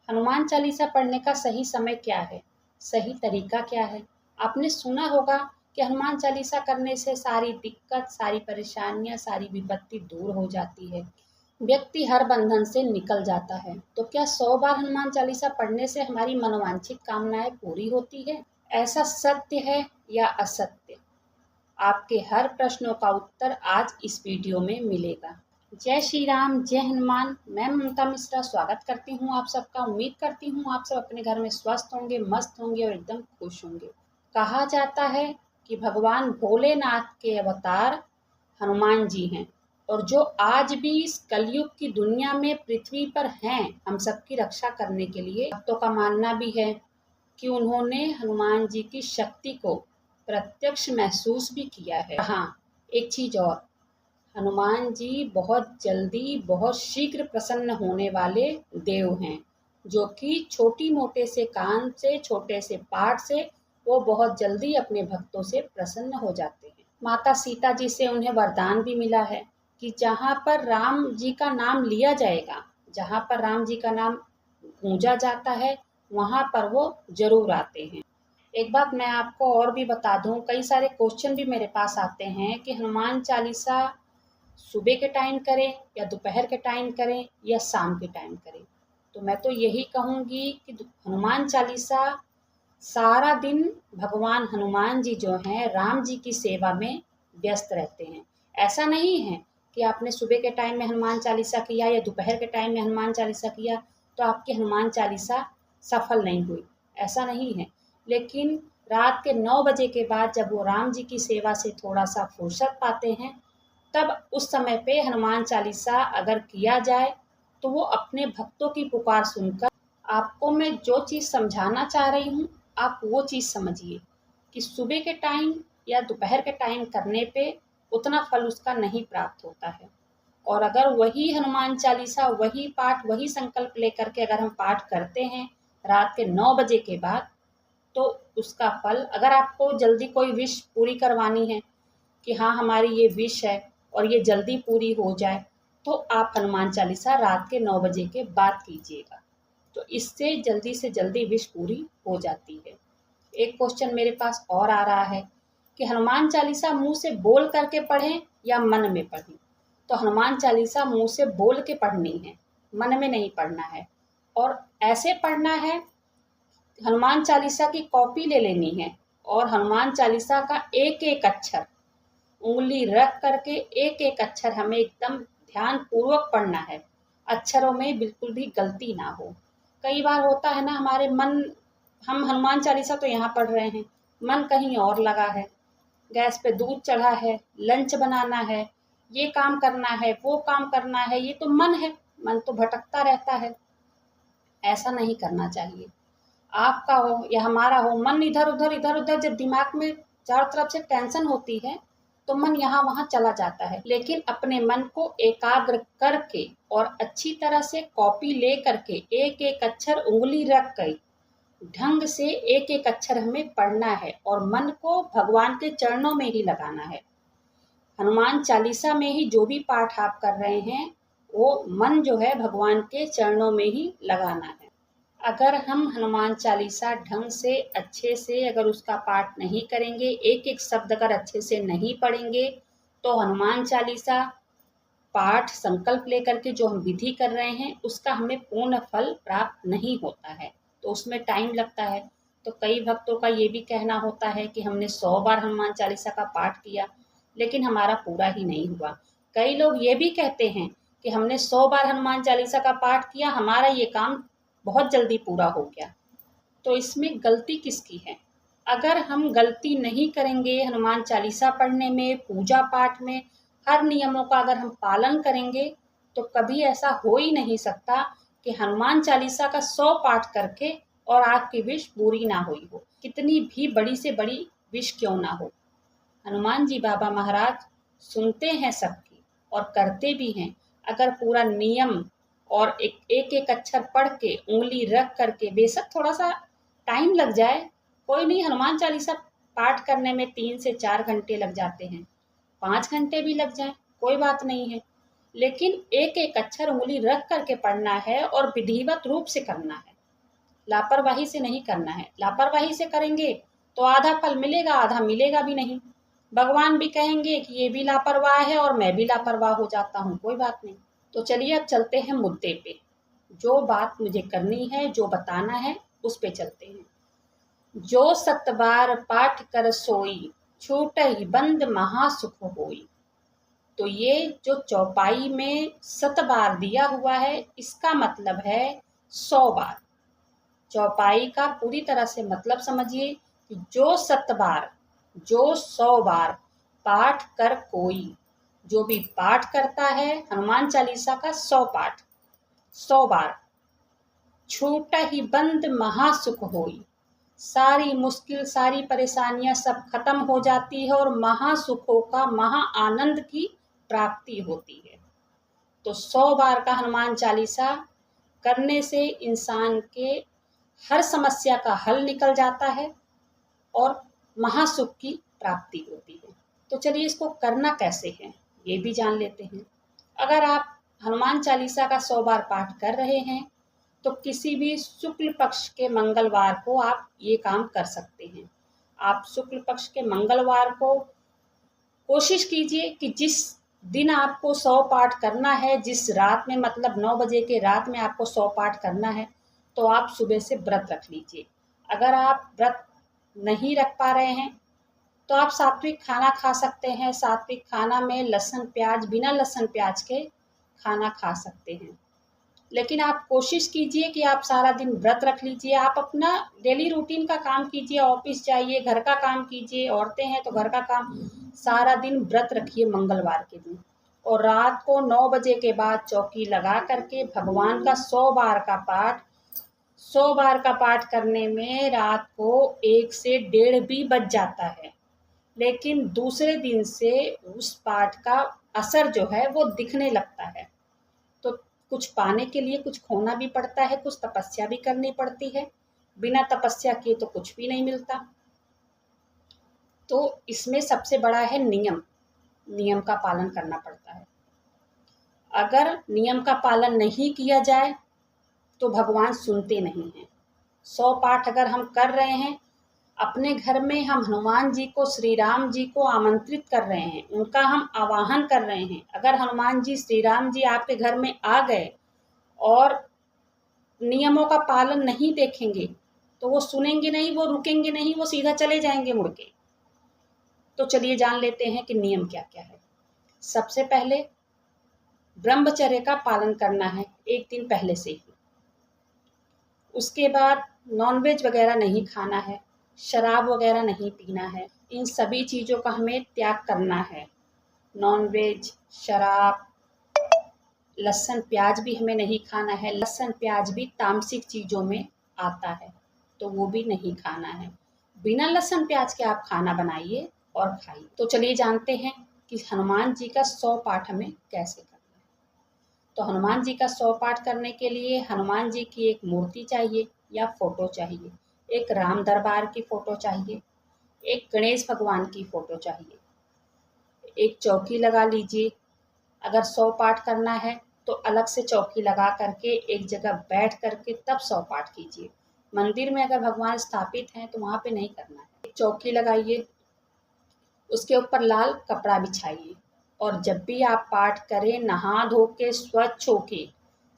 हनुमान चालीसा पढ़ने का सही समय क्या है? सही तरीका क्या है? आपने सुना होगा कि हनुमान चालीसा करने से सारी दिक्कत, सारी परेशानियां, सारी विपत्ति दूर हो जाती है। व्यक्ति हर बंधन से निकल जाता है। तो क्या 100 बार हनुमान चालीसा पढ़ने से हमारी मनोवांछित कामनाएं पूरी होती है? ऐसा सत्य है या असत्य? आपके हर प्रश्नों का उत्तर आज इस वीडियो में मिलेगा। जय श्री राम, जय हनुमान। मैं ममता मिश्रा स्वागत करती हूँ आप सबका। उम्मीद करती हूँ आप सब अपने घर में स्वस्थ होंगे, मस्त होंगे और एकदम खुश होंगे। कहा जाता है कि भगवान भोलेनाथ के अवतार हनुमान जी हैं और जो आज भी इस कलयुग की दुनिया में पृथ्वी पर हैं हम सबकी रक्षा करने के लिए। भक्तों का मानना भी है कि उन्होंने हनुमान जी की शक्ति को प्रत्यक्ष महसूस भी किया है। हाँ, एक चीज और, हनुमान जी बहुत जल्दी, बहुत शीघ्र प्रसन्न होने वाले देव हैं, जो कि छोटी मोटे से काम से, छोटे से पाठ से वो बहुत जल्दी अपने भक्तों से प्रसन्न हो जाते हैं। माता सीता जी से उन्हें वरदान भी मिला है कि जहाँ पर राम जी का नाम लिया जाएगा, जहाँ पर राम जी का नाम गूंजा जाता है, वहाँ पर वो जरूर आते हैं। एक बात मैं आपको और भी बता दूं, कई सारे क्वेश्चन भी मेरे पास आते हैं कि हनुमान चालीसा सुबह के टाइम करें या दोपहर के टाइम करें या शाम के टाइम करें। तो मैं तो यही कहूँगी कि हनुमान चालीसा सारा दिन भगवान हनुमान जी जो हैं राम जी की सेवा में व्यस्त रहते हैं। ऐसा नहीं है कि आपने सुबह के टाइम में हनुमान चालीसा किया या दोपहर के टाइम में हनुमान चालीसा किया तो आपकी हनुमान चालीसा सफल नहीं हुई, ऐसा नहीं है। लेकिन रात के 9 बजे के बाद जब वो राम जी की सेवा से थोड़ा सा फुर्सत पाते हैं, तब उस समय पे हनुमान चालीसा अगर किया जाए तो वो अपने भक्तों की पुकार सुनकर, आपको मैं जो चीज़ समझाना चाह रही हूँ आप वो चीज़ समझिए कि सुबह के टाइम या दोपहर के टाइम करने पे उतना फल उसका नहीं प्राप्त होता है। और अगर वही हनुमान चालीसा, वही पाठ, वही संकल्प लेकर के अगर हम पाठ करते हैं रात के 9 बजे के बाद, तो उसका फल, अगर आपको जल्दी कोई विश पूरी करवानी है कि हाँ हमारी ये विश है और ये जल्दी पूरी हो जाए, तो आप हनुमान चालीसा रात के 9 बजे के बाद कीजिएगा। तो इससे जल्दी से जल्दी विश पूरी हो जाती है। एक क्वेश्चन मेरे पास और आ रहा है कि हनुमान चालीसा मुंह से बोल करके पढ़ें या मन में पढ़ें। तो हनुमान चालीसा मुंह से बोल के पढ़नी है, मन में नहीं पढ़ना है। और ऐसे पढ़ना है, हनुमान चालीसा की कॉपी ले लेनी है और हनुमान चालीसा का एक एक अक्षर उंगली रख करके एक एक अक्षर हमें एकदम ध्यान पूर्वक पढ़ना है। अक्षरों में बिल्कुल भी गलती ना हो। कई बार होता है ना, हमारे मन, हम हनुमान चालीसा तो यहाँ पढ़ रहे हैं, मन कहीं और लगा है, गैस पे दूध चढ़ा है, लंच बनाना है, ये काम करना है, वो काम करना है, ये तो मन है, मन तो भटकता रहता है। ऐसा नहीं करना चाहिए। आपका हो या हमारा हो, मन इधर उधर जब दिमाग में चारों तरफ से टेंशन होती है तो मन यहाँ वहाँ चला जाता है। लेकिन अपने मन को एकाग्र करके और अच्छी तरह से कॉपी ले करके एक एक अक्षर उंगली रख कर ढंग से एक एक अक्षर हमें पढ़ना है और मन को भगवान के चरणों में ही लगाना है। हनुमान चालीसा में ही जो भी पाठ आप कर रहे हैं वो मन जो है भगवान के चरणों में ही लगाना है। अगर हम हनुमान चालीसा ढंग से, अच्छे से अगर उसका पाठ नहीं करेंगे, एक एक शब्द अगर अच्छे से नहीं पढ़ेंगे, तो हनुमान चालीसा पाठ संकल्प लेकर के जो हम विधि कर रहे हैं उसका हमें पूर्ण फल प्राप्त नहीं होता है। तो उसमें टाइम लगता है। तो कई भक्तों का ये भी कहना होता है कि हमने 100 बार हनुमान चालीसा का पाठ किया लेकिन हमारा पूरा ही नहीं हुआ। कई लोग ये भी कहते हैं कि हमने 100 बार हनुमान चालीसा का पाठ किया, हमारा ये काम बहुत जल्दी पूरा हो गया। तो इसमें गलती किसकी है? अगर हम गलती नहीं करेंगे हनुमान चालीसा पढ़ने में, पूजा पाठ में, हर नियमों का अगर हम पालन करेंगे तो कभी ऐसा हो ही नहीं सकता कि हनुमान चालीसा का 100 पाठ करके और आपकी विश पूरी ना हुई हो, कितनी भी बड़ी से बड़ी विश क्यों ना हो। हनुमान जी बाबा महाराज सुनते हैं सबकी और करते भी हैं। अगर पूरा नियम और एक एक अक्षर पढ़ के उंगली रख करके, बेशक थोड़ा सा टाइम लग जाए, कोई नहीं, हनुमान चालीसा पाठ करने में 3 से 4 घंटे लग जाते हैं, 5 घंटे भी लग जाए, कोई बात नहीं है। लेकिन एक एक अक्षर उंगली रख करके पढ़ना है और विधिवत रूप से करना है। लापरवाही से नहीं करना है। लापरवाही से करेंगे तो आधा फल मिलेगा, आधा मिलेगा भी नहीं। भगवान भी कहेंगे कि ये भी लापरवाह है और मैं भी लापरवाह हो जाता हूँ, कोई बात नहीं। तो चलिए अब चलते हैं मुद्दे पे। जो बात मुझे करनी है, जो बताना है, उस पे चलते हैं। जो सत बार पाठ कर सोई, छूटहि बंद महासुख होई। तो ये जो चौपाई में 7 बार दिया हुआ है, इसका मतलब है 100 बार। चौपाई का पूरी तरह से मतलब समझिए कि जो 7 बार, जो 100 बार पाठ कर कोई, जो भी पाठ करता है हनुमान चालीसा का 100 पाठ, 100 बार, छूटहि बंद महासुख होई। सारी मुश्किल, सारी परेशानियां सब खत्म हो जाती है और महासुखों का, महा आनंद की प्राप्ति होती है। तो 100 बार का हनुमान चालीसा करने से इंसान के हर समस्या का हल निकल जाता है और महासुख की प्राप्ति होती है। तो चलिए इसको करना कैसे है ये भी जान लेते हैं। अगर आप हनुमान चालीसा का 100 बार पाठ कर रहे हैं तो किसी भी शुक्ल पक्ष के मंगलवार को आप ये काम कर सकते हैं। आप शुक्ल पक्ष के मंगलवार को कोशिश कीजिए कि जिस दिन आपको 100 पाठ करना है, जिस रात में, मतलब 9 बजे के रात में आपको 100 पाठ करना है, तो आप सुबह से व्रत रख लीजिए। अगर आप व्रत नहीं रख पा रहे हैं तो आप सात्विक खाना खा सकते हैं। सात्विक खाना में लहसुन प्याज, बिना लहसुन प्याज के खाना खा सकते हैं। लेकिन आप कोशिश कीजिए कि आप सारा दिन व्रत रख लीजिए। आप अपना डेली रूटीन का काम कीजिए, ऑफिस जाइए, घर का काम कीजिए, औरतें हैं तो घर का काम, सारा दिन व्रत रखिए मंगलवार के दिन। और रात को 9 बजे के बाद चौकी लगा करके भगवान का 100 बार का पाठ, 100 बार का पाठ करने में रात को 1 से 1:30 भी बज जाता है, लेकिन दूसरे दिन से उस पाठ का असर जो है वो दिखने लगता है। तो कुछ पाने के लिए कुछ खोना भी पड़ता है, कुछ तपस्या भी करनी पड़ती है। बिना तपस्या किए तो कुछ भी नहीं मिलता। तो इसमें सबसे बड़ा है नियम। नियम का पालन करना पड़ता है। अगर नियम का पालन नहीं किया जाए तो भगवान सुनते नहीं हैं। 100 पाठ अगर हम कर रहे हैं, अपने घर में हम हनुमान जी को, श्री राम जी को आमंत्रित कर रहे हैं, उनका हम आवाहन कर रहे हैं। अगर हनुमान जी, श्री राम जी आपके घर में आ गए और नियमों का पालन नहीं देखेंगे तो वो सुनेंगे नहीं, वो रुकेंगे नहीं, वो सीधा चले जाएंगे मुड़ के। तो चलिए जान लेते हैं कि नियम क्या क्या है। सबसे पहले ब्रह्मचर्य का पालन करना है 1 दिन पहले से ही। उसके बाद नॉनवेज वगैरह नहीं खाना है, शराब वगैरह नहीं पीना है। इन सभी चीज़ों का हमें त्याग करना है। नॉनवेज, शराब, लहसुन प्याज भी हमें नहीं खाना है। लहसुन प्याज भी तामसिक चीज़ों में आता है, तो वो भी नहीं खाना है। बिना लहसुन प्याज के आप खाना बनाइए और खाइए। तो चलिए जानते हैं कि हनुमान जी का 100 पाठ हमें कैसे करना है। तो हनुमान जी का 100 पाठ करने के लिए हनुमान जी की एक मूर्ति चाहिए या फोटो चाहिए, एक राम दरबार की फोटो चाहिए, एक गणेश भगवान की फोटो चाहिए, एक चौकी लगा लीजिए। अगर 100 पाठ करना है तो अलग से चौकी लगा करके एक जगह बैठ करके तब 100 पाठ कीजिए। मंदिर में अगर भगवान स्थापित हैं तो वहाँ पे नहीं करना है। एक चौकी लगाइए, उसके ऊपर लाल कपड़ा बिछाइए और जब भी आप पाठ करें नहा धो के, स्वच्छ होके,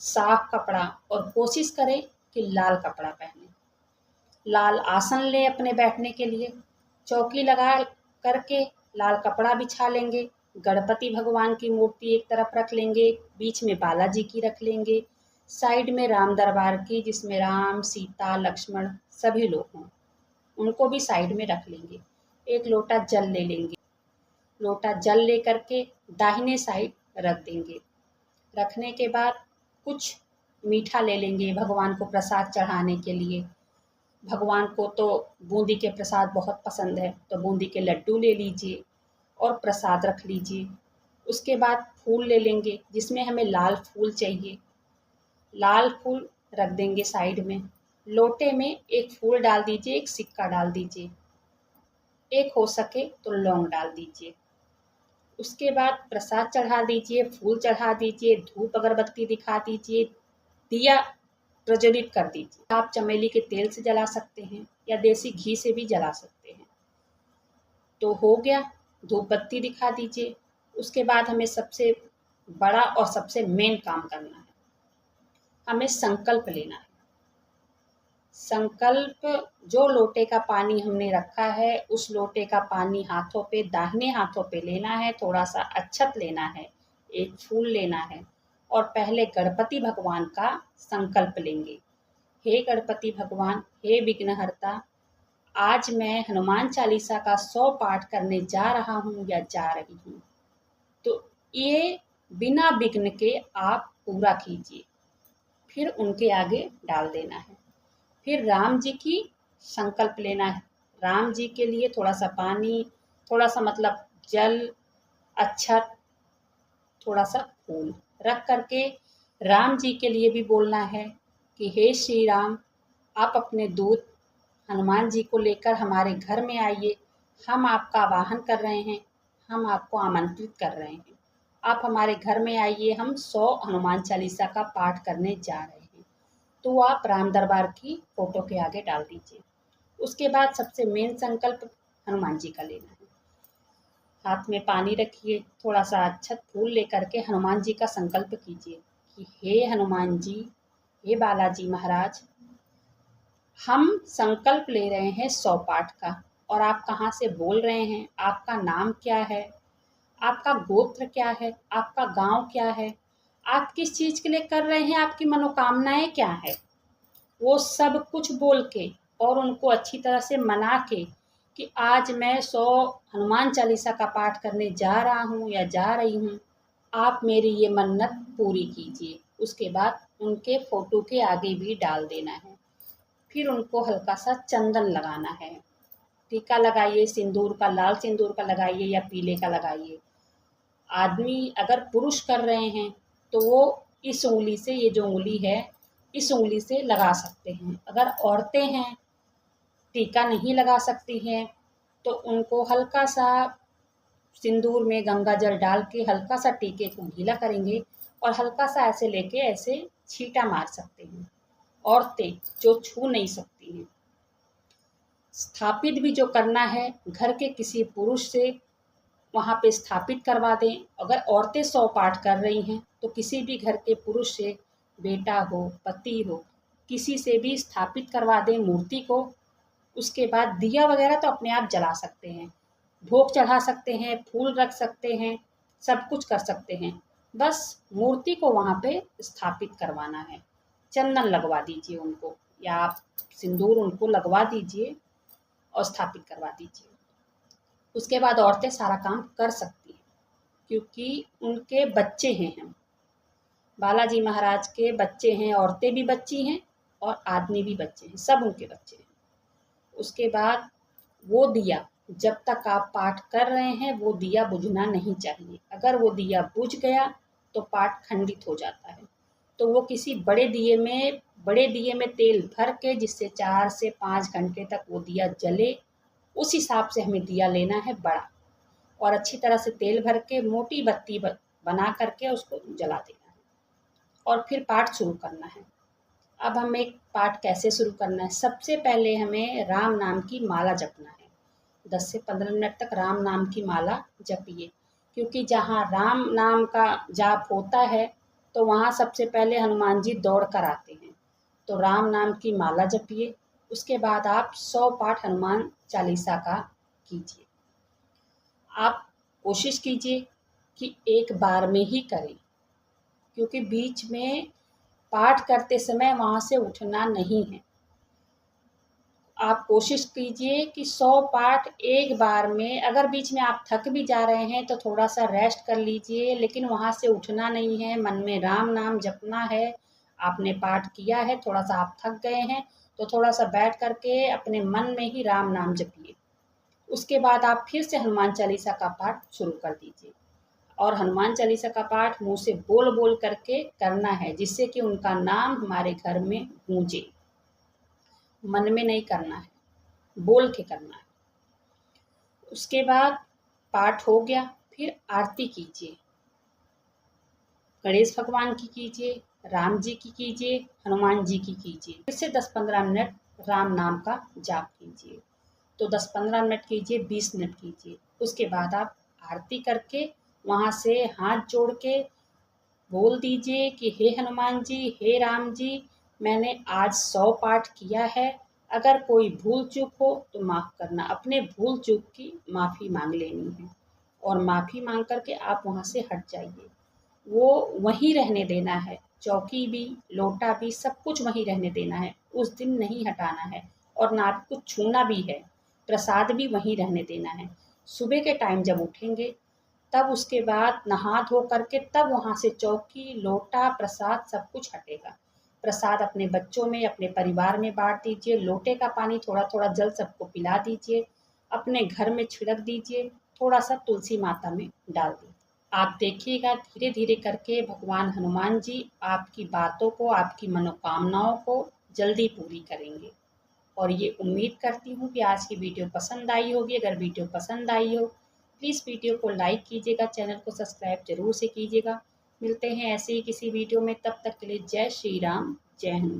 साफ कपड़ा, और कोशिश करें कि लाल कपड़ा पहने। लाल आसन लें अपने बैठने के लिए। चौकी लगा करके लाल कपड़ा बिछा लेंगे। गणपति भगवान की मूर्ति एक तरफ रख लेंगे, बीच में बालाजी की रख लेंगे, साइड में राम दरबार की, जिसमें राम, सीता, लक्ष्मण सभी लोग हों, उनको भी साइड में रख लेंगे। एक लोटा जल ले लेंगे। लोटा जल ले करके दाहिने साइड रख देंगे। रखने के बाद कुछ मीठा ले लेंगे भगवान को प्रसाद चढ़ाने के लिए। भगवान को तो बूंदी के प्रसाद बहुत पसंद है, तो बूंदी के लड्डू ले लीजिए और प्रसाद रख लीजिए। उसके बाद फूल ले लेंगे, जिसमें हमें लाल फूल चाहिए। लाल फूल रख देंगे साइड में। लोटे में एक फूल डाल दीजिए, एक सिक्का डाल दीजिए, एक हो सके तो लौंग डाल दीजिए। उसके बाद प्रसाद चढ़ा दीजिए, फूल चढ़ा दीजिए, धूप अगरबत्ती दिखा दीजिए, दिया प्रज्वलित कर दीजिए। आप चमेली के तेल से जला सकते हैं या देसी घी से भी जला सकते हैं। तो हो गया, धूप बत्ती दिखा दीजिए। उसके बाद हमें सबसे बड़ा और सबसे मेन काम करना है, हमें संकल्प लेना है। संकल्प, जो लोटे का पानी हमने रखा है उस लोटे का पानी हाथों पे, दाहिने हाथों पे लेना है, थोड़ा सा अक्षत लेना है, एक फूल लेना है और पहले गणपति भगवान का संकल्प लेंगे। हे गणपति भगवान, हे विघ्नहर्ता, आज मैं हनुमान चालीसा का 100 पाठ करने जा रहा हूँ या जा रही हूँ। तो ये बिना विघ्न के आप पूरा कीजिए। फिर उनके आगे डाल देना है। फिर राम जी की संकल्प लेना है। राम जी के लिए थोड़ा सा पानी, थोड़ा सा मतलब जल, अक्षत, थोड़ा सा फूल रख करके राम जी के लिए भी बोलना है कि हे श्री राम, आप अपने दूत हनुमान जी को लेकर हमारे घर में आइए। हम आपका आवाहन कर रहे हैं, हम आपको आमंत्रित कर रहे हैं। आप हमारे घर में आइए, हम 100 हनुमान चालीसा का पाठ करने जा रहे हैं। तो वो आप राम दरबार की फ़ोटो के आगे डाल दीजिए। उसके बाद सबसे मेन संकल्प हनुमान जी का लेना है। हाथ में पानी रखिए, थोड़ा सा अक्षत फूल लेकर के हनुमान जी का संकल्प कीजिए कि हे हनुमान जी, हे बालाजी महाराज, हम संकल्प ले रहे हैं 100 पाठ का। और आप कहाँ से बोल रहे हैं, आपका नाम क्या है, आपका गोत्र क्या है, आपका गांव क्या है, आप किस चीज़ के लिए कर रहे हैं, आपकी मनोकामनाएं क्या है, वो सब कुछ बोल के और उनको अच्छी तरह से मना के कि आज मैं 100 हनुमान चालीसा का पाठ करने जा रहा हूँ या जा रही हूँ, आप मेरी ये मन्नत पूरी कीजिए। उसके बाद उनके फ़ोटो के आगे भी डाल देना है। फिर उनको हल्का सा चंदन लगाना है, टीका लगाइए, सिंदूर का, लाल सिंदूर का लगाइए या पीले का लगाइए। आदमी अगर पुरुष कर रहे हैं तो वो इस उंगली से, ये जो उंगली है इस उंगली से लगा सकते हैं। अगर औरतें हैं, टीका नहीं लगा सकती हैं, तो उनको हल्का सा सिंदूर में गंगा जल डाल के हल्का सा टीके को गीला करेंगे और हल्का सा ऐसे लेके ऐसे छींटा मार सकते हैं। औरतें जो छू नहीं सकती हैं। स्थापित भी जो करना है घर के किसी पुरुष से वहाँ पे स्थापित करवा दें। अगर औरतें 100 पाठ कर रही हैं तो किसी भी घर के पुरुष से, बेटा हो, पति हो, किसी से भी स्थापित करवा दें मूर्ति को। उसके बाद दिया वगैरह तो अपने आप जला सकते हैं, भोग चढ़ा सकते हैं, फूल रख सकते हैं, सब कुछ कर सकते हैं। बस मूर्ति को वहाँ पे स्थापित करवाना है। चंदन लगवा दीजिए उनको या आप सिंदूर उनको लगवा दीजिए और स्थापित करवा दीजिए। उसके बाद औरतें सारा काम कर सकती हैं क्योंकि उनके बच्चे हैं हम। बालाजी महाराज के बच्चे हैं, औरतें भी बच्ची हैं और आदमी भी बच्चे हैं, सब उनके बच्चे हैं। उसके बाद वो दिया, जब तक आप पाठ कर रहे हैं वो दिया बुझना नहीं चाहिए। अगर वो दिया बुझ गया तो पाठ खंडित हो जाता है। तो वो किसी बड़े दिए में तेल भर के, जिससे 4 से 5 घंटे तक वो दिया जले, उस हिसाब से हमें दिया लेना है बड़ा, और अच्छी तरह से तेल भर के मोटी बत्ती बना करके उसको जला देना है और फिर पाठ शुरू करना है। अब हम एक पाठ कैसे शुरू करना है, सबसे पहले हमें राम नाम की माला जपना है। 10 से 15 मिनट तक राम नाम की माला जपिए, क्योंकि जहाँ राम नाम का जाप होता है तो वहाँ सबसे पहले हनुमान जी दौड़ कर आते हैं। तो राम नाम की माला जपिए। उसके बाद आप 100 पाठ हनुमान चालीसा का कीजिए। आप कोशिश कीजिए कि एक बार में ही करें, क्योंकि बीच में पाठ करते समय वहाँ से उठना नहीं है। आप कोशिश कीजिए कि 100 पाठ एक बार में, अगर बीच में आप थक भी जा रहे हैं तो थोड़ा सा रेस्ट कर लीजिए, लेकिन वहाँ से उठना नहीं है। मन में राम नाम जपना है। आपने पाठ किया है, थोड़ा सा आप थक गए हैं तो थोड़ा सा बैठ करके अपने मन में ही राम नाम जपिए। उसके बाद आप फिर से हनुमान चालीसा का पाठ शुरू कर दीजिए और हनुमान चालीसा का पाठ मुँह से बोल बोल करके करना है, जिससे कि उनका नाम हमारे घर में गूंजे। मन में नहीं करना है, बोल के करना है। उसके बाद पाठ हो गया, फिर आरती कीजिए। गणेश भगवान की कीजिए, राम जी की कीजिए, हनुमान जी की कीजिए, फिर से 10-15 मिनट राम नाम का जाप कीजिए। तो 10-15 मिनट कीजिए, 20 मिनट कीजिए। उसके बाद आप आरती करके वहाँ से हाथ जोड़ के बोल दीजिए कि हे हनुमान जी, हे राम जी, मैंने आज 100 पाठ किया है। अगर कोई भूल चूक हो तो माफ़ करना। अपने भूल चूक की माफ़ी मांग लेनी है और माफ़ी मांग करके आप वहाँ से हट जाइए। वो वहीं रहने देना है, चौकी भी, लोटा भी, सब कुछ वहीं रहने देना है, उस दिन नहीं हटाना है और ना आपको छूना भी है, प्रसाद भी वहीं रहने देना है। सुबह के टाइम जब उठेंगे तब उसके बाद नहा धो करके तब वहाँ से चौकी, लोटा, प्रसाद सब कुछ हटेगा। प्रसाद अपने बच्चों में, अपने परिवार में बाँट दीजिए, लोटे का पानी थोड़ा-थोड़ा जल सबको पिला दीजिए, अपने घर में छिड़क दीजिए, थोड़ा-सा तुलसी माता में डाल दीजिए। आप देखिएगा धीरे-धीरे करके भगवान हनुमान जी आपकी बातों को, आपकी मनोकामनाओं को जल्दी पूरी करेंगे। और ये उम्मीद करती हूँ कि आज की वीडियो पसंद आई होगी। अगर वीडियो पसंद आई हो, प्लीज़ वीडियो को लाइक कीजिएगा, चैनल को सब्सक्राइब ज़रूर से कीजिएगा। मिलते हैं ऐसे ही किसी वीडियो में, तब तक के लिए जय श्री राम, जय हनुमान।